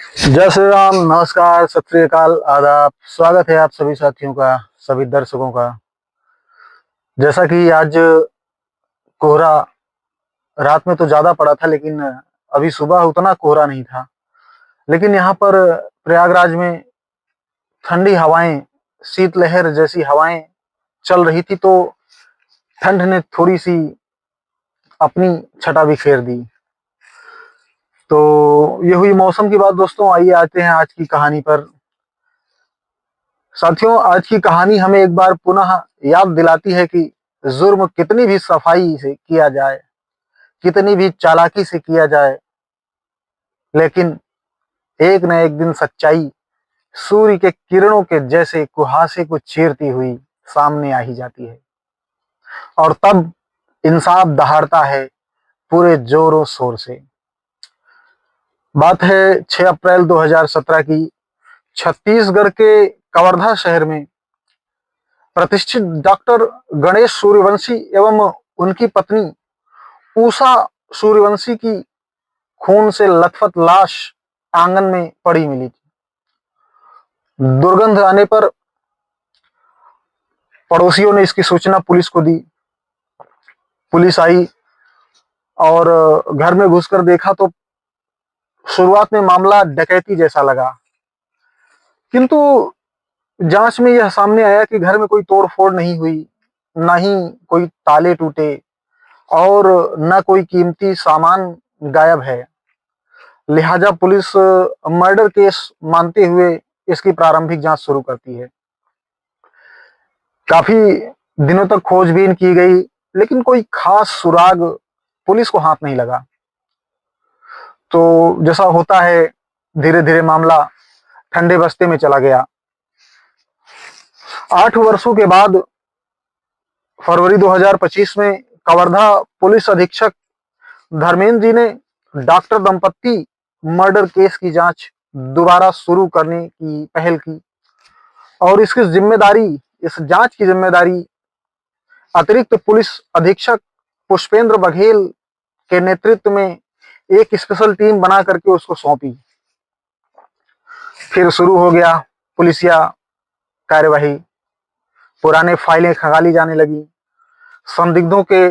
जय श्री राम, नमस्कार, सत श्री अकाल, आदाब। स्वागत है आप सभी साथियों का, सभी दर्शकों का। जैसा कि आज कोहरा रात में तो ज़्यादा पड़ा था, लेकिन अभी सुबह उतना कोहरा नहीं था। लेकिन यहाँ पर प्रयागराज में ठंडी हवाएं, शीतलहर जैसी हवाएं चल रही थी, तो ठंड ने थोड़ी-सी अपनी छटा बिखेर दी। तो ये हुई मौसम की बात दोस्तों। आइए आते हैं आज की कहानी पर। साथियों, आज की कहानी हमें एक बार पुनः याद दिलाती है कि जुर्म कितनी भी सफाई से किया जाए, कितनी भी चालाकी से किया जाए, लेकिन एक न एक दिन सच्चाई सूर्य के किरणों के जैसे कुहासे को चीरती हुई सामने आ ही जाती है, और तब इंसाफ दहाड़ता है पूरे जोरों शोर से। बात है 6 अप्रैल 2017 की। छत्तीसगढ़ के कवर्धा शहर में प्रतिष्ठित डॉक्टर गणेश सूर्यवंशी एवं उनकी पत्नी उषा सूर्यवंशी की खून से लथपथ लाश आंगन में पड़ी मिली थी। दुर्गंध आने पर पड़ोसियों ने इसकी सूचना पुलिस को दी। पुलिस आई और घर में घुसकर देखा तो शुरुआत में मामला डकैती जैसा लगा, किंतु जांच में यह सामने आया कि घर में कोई तोड़फोड़ नहीं हुई, ना ही कोई ताले टूटे और न कोई कीमती सामान गायब है। लिहाजा पुलिस मर्डर केस मानते हुए इसकी प्रारंभिक जांच शुरू करती है। काफी दिनों तक खोजबीन की गई, लेकिन कोई खास सुराग पुलिस को हाथ नहीं लगा। तो जैसा होता है, धीरे धीरे मामला ठंडे बस्ते में चला गया। 8 वर्षों के बाद फरवरी 2025 में कवर्धा पुलिस अधीक्षक धर्मेंद्र जी ने डॉक्टर दंपत्ति मर्डर केस की जांच दोबारा शुरू करने की पहल की, और इस जांच की जिम्मेदारी अतिरिक्त पुलिस अधीक्षक पुष्पेंद्र बघेल के नेतृत्व में एक स्पेशल टीम बना करके उसको सौंपी। फिर शुरू हो गया पुलिसिया कार्यवाही। पुराने फाइलें खंगाली जाने लगी, संदिग्धों के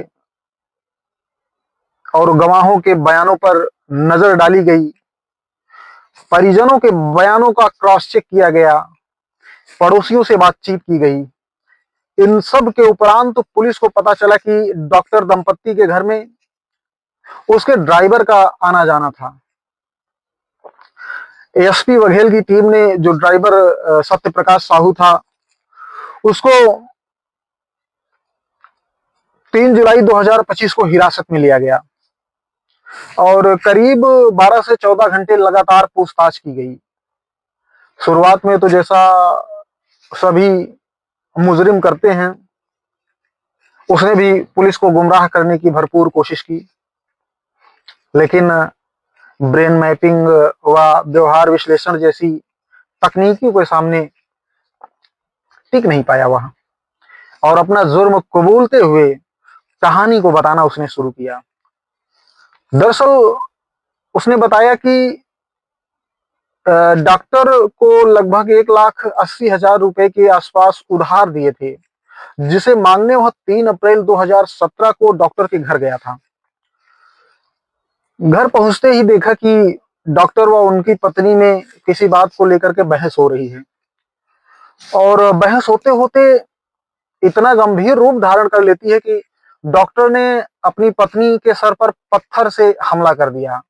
और गवाहों के बयानों पर नजर डाली गई, परिजनों के बयानों का क्रॉस चेक किया गया, पड़ोसियों से बातचीत की गई। इन सब के उपरांत तो पुलिस को पता चला कि डॉक्टर दंपत्ति के घर में उसके ड्राइवर का आना जाना था। एएसपी बघेल की टीम ने जो ड्राइवर सत्य प्रकाश साहू था, उसको 3 जुलाई 2025 को हिरासत में लिया गया और करीब 12 से 14 घंटे लगातार पूछताछ की गई। शुरुआत में तो जैसा सभी मुजरिम करते हैं, उसने भी पुलिस को गुमराह करने की भरपूर कोशिश की, लेकिन ब्रेन मैपिंग व व्यवहार विश्लेषण जैसी तकनीकियों के सामने टिक नहीं पाया वहां, और अपना जुर्म कबूलते हुए कहानी को बताना उसने शुरू किया। दरअसल उसने बताया कि डॉक्टर को लगभग 1,80,000 रुपए के आसपास उधार दिए थे, जिसे मांगने वह 3 अप्रैल 2017 को डॉक्टर के घर गया था। घर पहुंचते ही देखा कि डॉक्टर व उनकी पत्नी में किसी बात को लेकर के बहस हो रही है, और बहस होते होते इतना गंभीर रूप धारण कर लेती है कि डॉक्टर ने अपनी पत्नी के सर पर पत्थर से हमला कर दिया।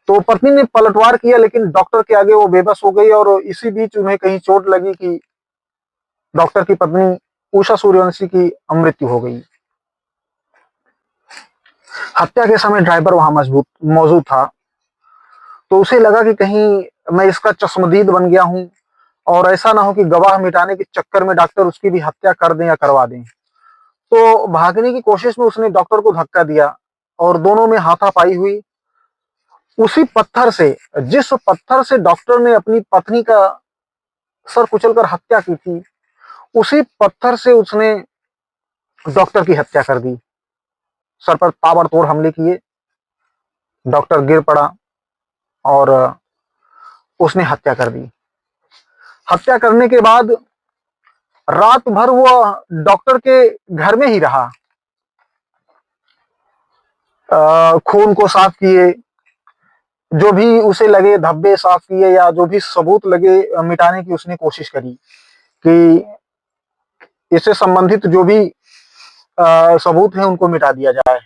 तो पत्नी ने पलटवार किया, लेकिन डॉक्टर के आगे वो बेबस हो गई, और इसी बीच उन्हें कहीं चोट लगी कि डॉक्टर की पत्नी उषा सूर्यवंशी की मृत्यु हो गई। हत्या के समय ड्राइवर वहां मौजूद था, तो उसे लगा कि कहीं मैं इसका चश्मदीद बन गया हूं, और ऐसा ना हो कि गवाह मिटाने के चक्कर में डॉक्टर उसकी भी हत्या कर दें या करवा दें। तो भागने की कोशिश में उसने डॉक्टर को धक्का दिया और दोनों में हाथापाई हुई। उसी पत्थर से, जिस पत्थर से डॉक्टर ने अपनी पत्नी का सर कुचलकर हत्या की थी, उसी पत्थर से उसने डॉक्टर की हत्या कर दी। सर पर ताबड़तोड़ हमले किए, डॉक्टर गिर पड़ा और उसने हत्या कर दी। हत्या करने के बाद रात भर वो डॉक्टर के घर में ही रहा। खून को साफ किए, जो भी उसे लगे धब्बे साफ किए या जो भी सबूत लगे मिटाने की उसने कोशिश करी कि इससे संबंधित जो भी सबूत हैं उनको मिटा दिया जाए।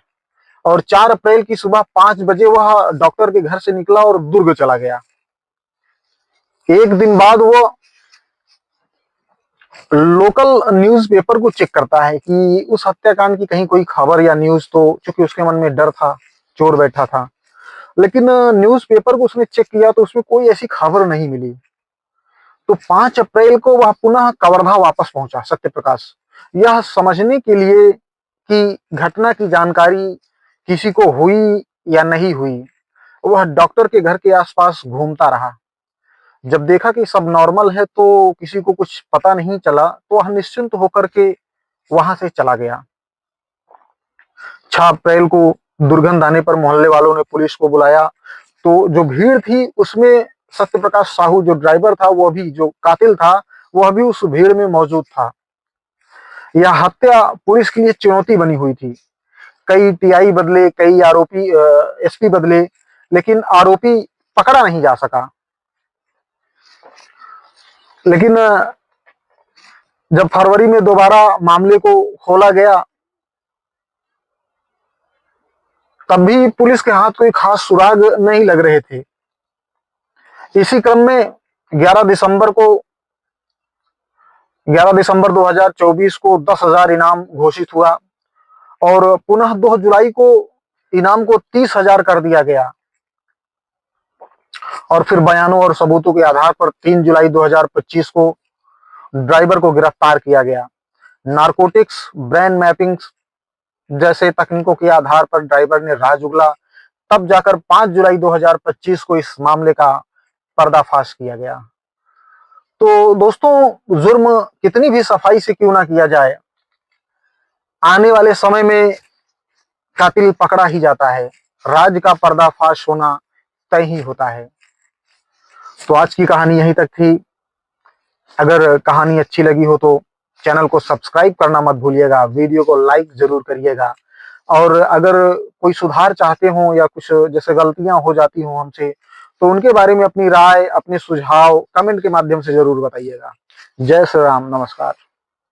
और 4 अप्रैल की सुबह 5 बजे वह डॉक्टर के घर से निकला और दुर्ग चला गया। एक दिन बाद वो लोकल न्यूज़पेपर को चेक करता है कि उस हत्याकांड की कहीं कोई खबर या न्यूज़, तो चूंकि उसके मन में डर था, चोर बैठा था। लेकिन न्यूज़पेपर को उसने चेक किया तो उसमें कोई ऐसी खबर नहीं मिली। तो 5 अप्रैल को वह पुनः कवर्धा वापस पहुंचा सत्यप्रकाश, यह समझने के लिए कि घटना की जानकारी किसी को हुई या नहीं हुई। वह डॉक्टर के घर के आसपास घूमता रहा। जब देखा कि सब नॉर्मल है, तो किसी को कुछ पता नहीं चला, तो वह निश्चिंत होकर के वहां से चला गया। 6 अप्रैल को दुर्गंध आने पर मोहल्ले वालों ने पुलिस को बुलाया। तो जो भीड़ थी उसमें सत्यप्रकाश साहू जो ड्राइवर था, वह भी जो कातिल था, वह भी उस भीड़ में मौजूद था। यह हत्या पुलिस के लिए चुनौती बनी हुई थी। कई टीआई बदले, कई आरोपी एसपी बदले, लेकिन आरोपी पकड़ा नहीं जा सका। लेकिन जब फरवरी में दोबारा मामले को खोला गया, तब भी पुलिस के हाथ कोई खास सुराग नहीं लग रहे थे। इसी क्रम में 11 दिसंबर 2024 को 10,000 इनाम घोषित हुआ और पुनः 2 जुलाई को इनाम को 30,000 कर दिया गया। और फिर बयानों और सबूतों के आधार पर 3 जुलाई 2025 को ड्राइवर को गिरफ्तार किया गया। नारकोटिक्स, ब्रेन मैपिंग जैसे तकनीकों के आधार पर ड्राइवर ने राज उगला। तब जाकर 5 जुलाई 2025 को इस मामले का पर्दाफाश किया गया। तो दोस्तों, जुर्म कितनी भी सफाई से क्यों ना किया जाए, आने वाले समय में कातिल पकड़ा ही जाता है। राज का पर्दाफाश होना तय ही होता है। तो आज की कहानी यहीं तक थी। अगर कहानी अच्छी लगी हो तो चैनल को सब्सक्राइब करना मत भूलिएगा, वीडियो को लाइक जरूर करिएगा। और अगर कोई सुधार चाहते हो या कुछ जैसे गलतियां हो जाती हो हमसे, तो उनके बारे में अपनी राय, अपने सुझाव कमेंट के माध्यम से जरूर बताइएगा। जय श्री राम, नमस्कार।